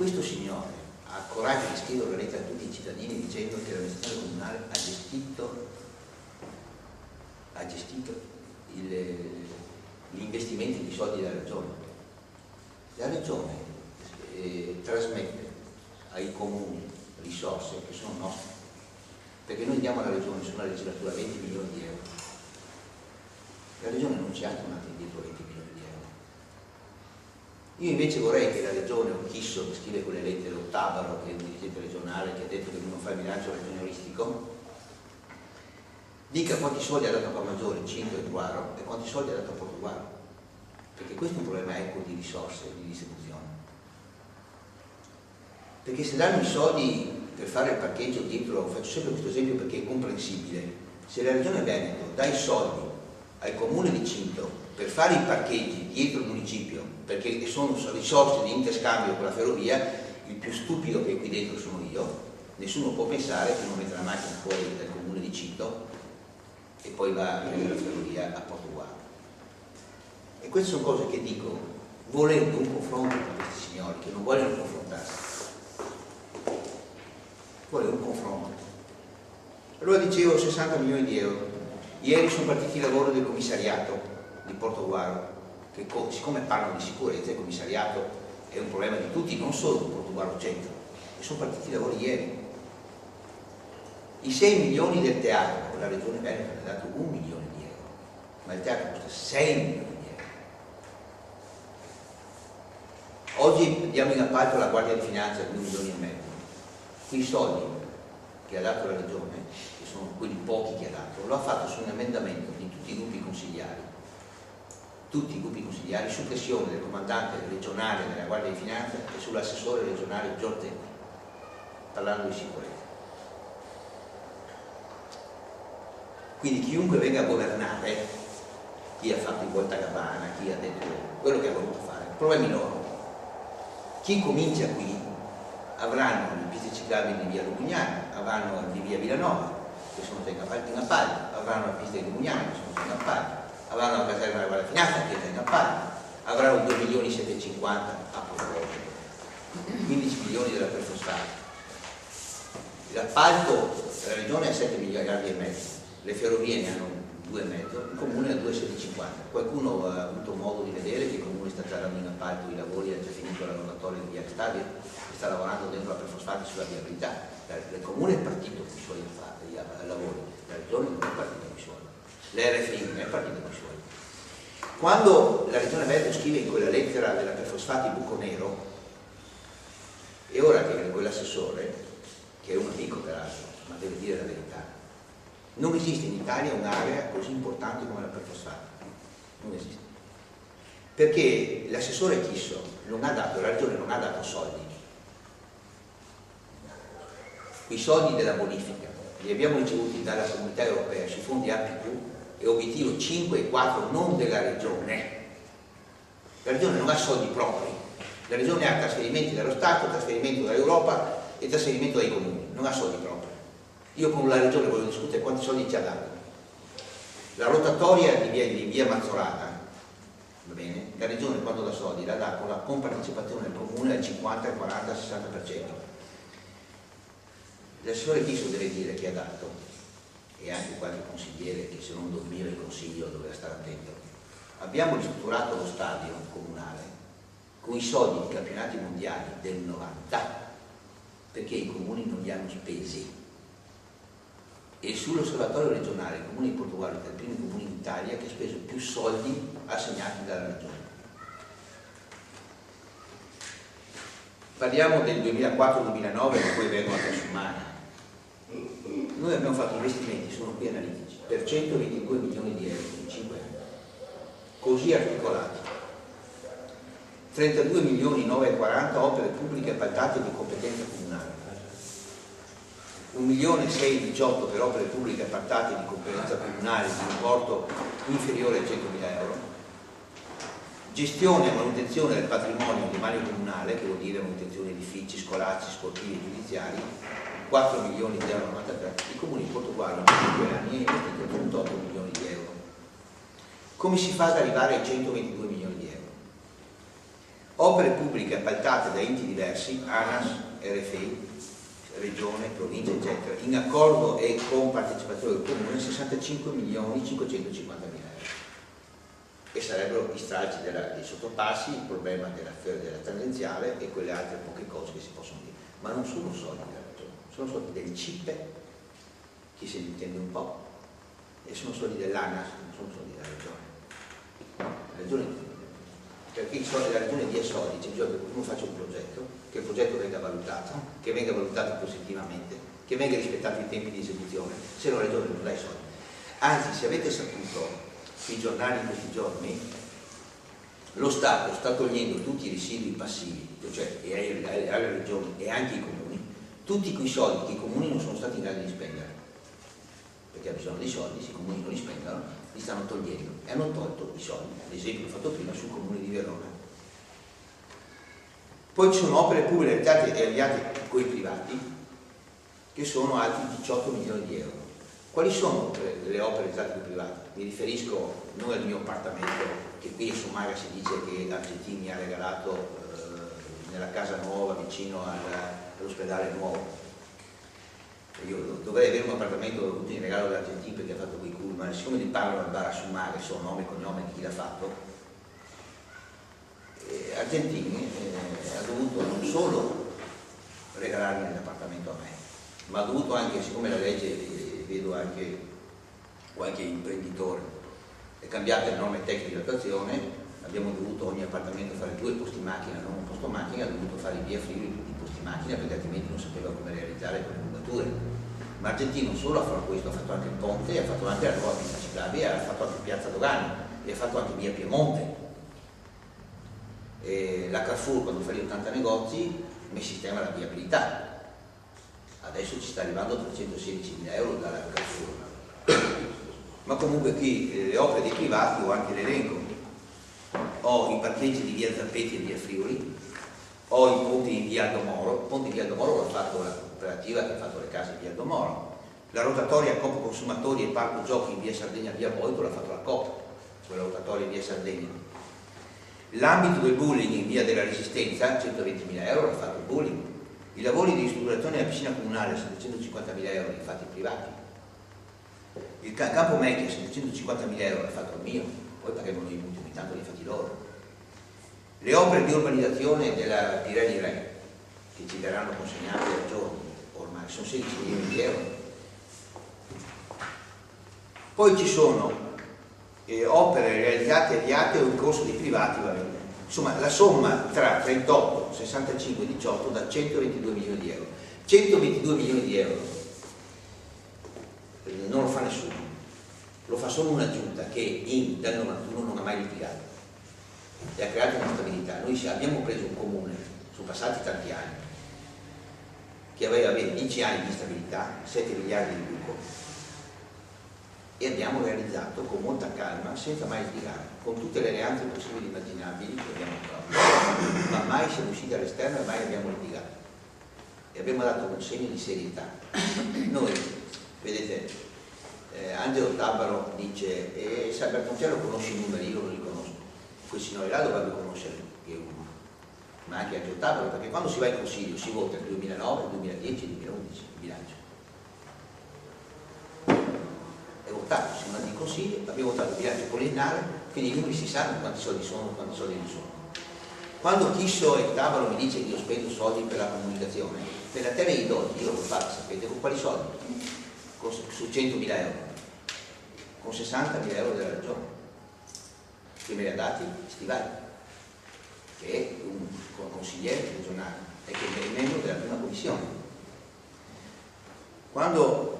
questo signore ha coraggio di scrivere una lettera a tutti i cittadini dicendo che l'amministrazione comunale ha gestito gli investimenti di soldi della regione. La regione trasmette ai comuni risorse che sono nostre, perché noi diamo alla regione su una legislatura 20 milioni di euro. La regione non ci ha tornato indietro 20 milioni di euro. Io invece vorrei che la regione, o Chisso che scrive quelle lettere, o Tabaro che è un dirigente regionale che ha detto che lui non fa il bilancio regionalistico, dica quanti soldi ha dato a Camaggiore, 5 e Guaro, e quanti soldi ha dato a Portoguaro, perché questo è un problema ecco di risorse, di distribuzione. Perché se danno i soldi per fare il parcheggio dietro, faccio sempre questo esempio perché è comprensibile, se la regione Veneto dà i soldi al comune di Cinto per fare i parcheggi dietro il municipio, perché sono risorse di interscambio con la ferrovia, il più stupido che è qui dentro sono io, nessuno può pensare che non mette la macchina fuori dal comune di Cinto e poi va a prendere la ferrovia a Portoguaro. E queste sono cose che dico volendo un confronto con questi signori che non vogliono confrontarsi, vogliono un confronto. Allora dicevo 60 milioni di euro. Ieri sono partiti i lavori del commissariato di Portoguaro, che siccome parlano di sicurezza, il commissariato è un problema di tutti, non solo di Portoguaro Centro, e sono partiti i lavori ieri. I 6 milioni del teatro, la regione Veneto ne ha dato 1 milione di euro, ma il teatro costa 6 milioni di euro. Oggi diamo in appalto alla Guardia di Finanza 2 milioni e mezzo. Quei soldi che ha dato la regione, che sono quelli pochi che ha dato, lo ha fatto su un emendamento di tutti i gruppi consigliari, su pressione del comandante regionale della Guardia di Finanza e sull'assessore regionale Giorgetti, parlando di sicurezza. Quindi chiunque venga a governare, chi ha fatto in Voltagabana, chi ha detto quello che ha voluto fare, problemi loro. Chi comincia qui avranno le piste ciclabili di via Lupignana, avranno di via Villanova, che sono già in appalto, avranno la pista di Lupignana, che sono già in appalto, avranno la caserma della Guardia di Finanza, che è già in appalto, avranno 2 milioni e 750 a proposito, 15 milioni della Perfosfati. L'appalto della regione è 7 miliardi e mezzo, le ferrovie ne hanno 2,5, il comune ha 2,750. Qualcuno ha avuto modo di vedere che il comune sta già dando in appalto i lavori, ha già finito la rotatoria di via Stadio, sta lavorando dentro la Perfosfati sulla viabilità. Il comune è partito con i suoi lavori, la regione non è partita con i suoi, l'RFI non è partita con i suoi. Quando la regione Veneto scrive in quella lettera della Perfosfati buco nero, è ora che quell'assessore, che è un amico peraltro, ma deve dire la verità, non esiste in Italia un'area così importante come la Perfosfati, non esiste. Perché l'assessore Chisso non ha dato, la regione non ha dato soldi. I soldi della bonifica li abbiamo ricevuti dalla Comunità Europea sui fondi APQ e obiettivo 5 e 4 non della regione. La regione non ha soldi propri, la regione ha trasferimenti dallo Stato, trasferimento dall'Europa e trasferimento dai comuni, non ha soldi propri. Io con la regione voglio discutere quanti soldi ci ha dato. La rotatoria di via Mazzolata, va bene? La regione quando dà soldi la dà con la compartecipazione del comune al 50, 40, 60%. L'assessore Chisso deve dire che ha dato, e anche qualche consigliere che se non dormiva il consiglio doveva stare attento. Abbiamo ristrutturato lo stadio comunale con i soldi di campionati mondiali del 90 perché i comuni non li hanno spesi. E sull'osservatorio regionale il comune di Portoguaro è il primo comune in Italia che ha speso più soldi assegnati dalla regione. Parliamo del 2004-2009 e poi vengo a Casumana. Noi abbiamo fatto investimenti, sono qui analitici, per 122 milioni di euro in 5 anni, così articolati. 32 milioni 940 opere pubbliche appaltate di competenza comunale, 1 milione 618 per opere pubbliche appaltate di competenza comunale di importo inferiore a 100.000 euro, gestione e manutenzione del patrimonio di demanio comunale, che vuol dire manutenzione di edifici, scolastici, sportivi e giudiziari, 4 milioni 093, i comuni di Portoguaro in 5 anni hanno investito 38 milioni di euro. Come si fa ad arrivare ai 122 milioni di euro? Opere pubbliche appaltate da enti diversi, ANAS, RFI, Regione, Provincia, eccetera, in accordo e con partecipazione del Comune 65.550.000 euro. E sarebbero gli stralci dei sottopassi, il problema della tangenziale e quelle altre poche cose che si possono dire. Ma non sono soldi della Regione, sono soldi del CIPE, chi se ne intende un po', e sono soldi dell'ANAS, non sono soldi della Regione. La Regione, perché i soldi della Regione dia soldi, c'è bisogno che uno faccia un progetto, che il progetto venga valutato positivamente, che venga rispettato i tempi di esecuzione, se no la Regione non dà i soldi. Anzi, se avete saputo sui giornali in questi giorni, lo Stato sta togliendo tutti i residui passivi, cioè alle regioni e anche ai comuni, tutti quei soldi che i comuni non sono stati in grado di spendere, perché ha bisogno di soldi, se i comuni non li spendono, li stanno togliendo, e hanno tolto i soldi, ad esempio l'ho fatto prima sul comune di Verona. Poi ci sono opere pubbliche realizzate con i privati, che sono altri 18 milioni di euro. Quali sono le opere realizzate con i privati? Mi riferisco non al mio appartamento, che qui in Sommaria si dice che Argentini mi ha regalato nella casa nuova vicino all'ospedale nuovo. Io dovrei avere un appartamento avuto in regalo dall'Argentini perché ha fatto quei cool, ma siccome li parlano al bar a Sommaria, sono nome e cognome di chi l'ha fatto, Argentini ha dovuto non solo regalarmi l'appartamento a me, ma ha dovuto anche, siccome la legge, vedo anche qualche imprenditore, è cambiata le norme tecniche di attuazione, abbiamo dovuto ogni appartamento fare 2 posti macchina, non un posto macchina, ha dovuto fare i via Friuli tutti i posti macchina perché altrimenti non sapeva come realizzare quelle lungature. Ma Argentino non solo ha fatto questo, ha fatto anche il ponte, ha fatto anche la nuova pista ciclabile, ha fatto anche Piazza Dogani e ha fatto anche via Piemonte. E la Carrefour, quando fa gli 80 negozi, mi sistema la viabilità. Adesso ci sta arrivando 316.000 euro dalla Carrefour. Ma comunque qui le opere dei privati ho anche l'elenco. Ho i parcheggi di via Zappetti e via Friuli, ho i ponti in via Aldomoro. Il ponte in via Aldomoro l'ha fatto la cooperativa che ha fatto le case in via Aldomoro. La rotatoria Coop Consumatori e Parco Giochi in via Sardegna via Boito l'ha fatto la Coop, quella rotatoria in via Sardegna. L'ambito del bullying in via della Resistenza, 120.000 euro, l'ha fatto il bullying. I lavori di ristrutturazione della piscina comunale, 750.000 euro, li fatti privati. Il campo Mecchia, 750.000 euro, l'ha fatto il mio, poi paghiamo noi i mutui, ogni tanto li fatti loro. Le opere di urbanizzazione della Pirelli Re, che ci verranno consegnate a giorni, ormai sono 16 milioni di euro. Poi ci sono opere realizzate, avviate o in corso di privati, va bene. Insomma, la somma tra 38, 65 e 18 da 122 milioni di euro. 122 milioni di euro non lo fa nessuno, lo fa solo una giunta che dal 91 non ha mai litigato e ha creato una stabilità. Noi abbiamo preso un comune, sono passati tanti anni, che aveva 10 anni di stabilità, 7 miliardi di buco, e abbiamo realizzato con molta calma, senza mai litigare, con tutte le alleanze possibili e immaginabili che abbiamo trovato, ma mai siamo usciti all'esterno e mai abbiamo litigato, e abbiamo dato un segno di serietà. Noi, vedete, Angelo Tabaro dice se Bertoncello conosce i numeri, io non li conosco, quel signore là dovrebbe conoscerli, che è uno, ma anche Angelo Tabaro, perché quando si va in consiglio si vota nel 2009, 2010 e 2011 il bilancio. È votato, siamo andati in consiglio, abbiamo votato il bilancio poliennale, quindi i numeri si sanno quanti soldi sono, quanti soldi non sono. Quando Chisso e Tabaro mi dice che io spendo soldi per la comunicazione, per la terra e i doti, io lo faccio, sapete con quali soldi? Su 100.000 euro, con 60.000 euro della regione, che me li ha dati Stivali, che è un consigliere regionale e che è membro della prima commissione. Quando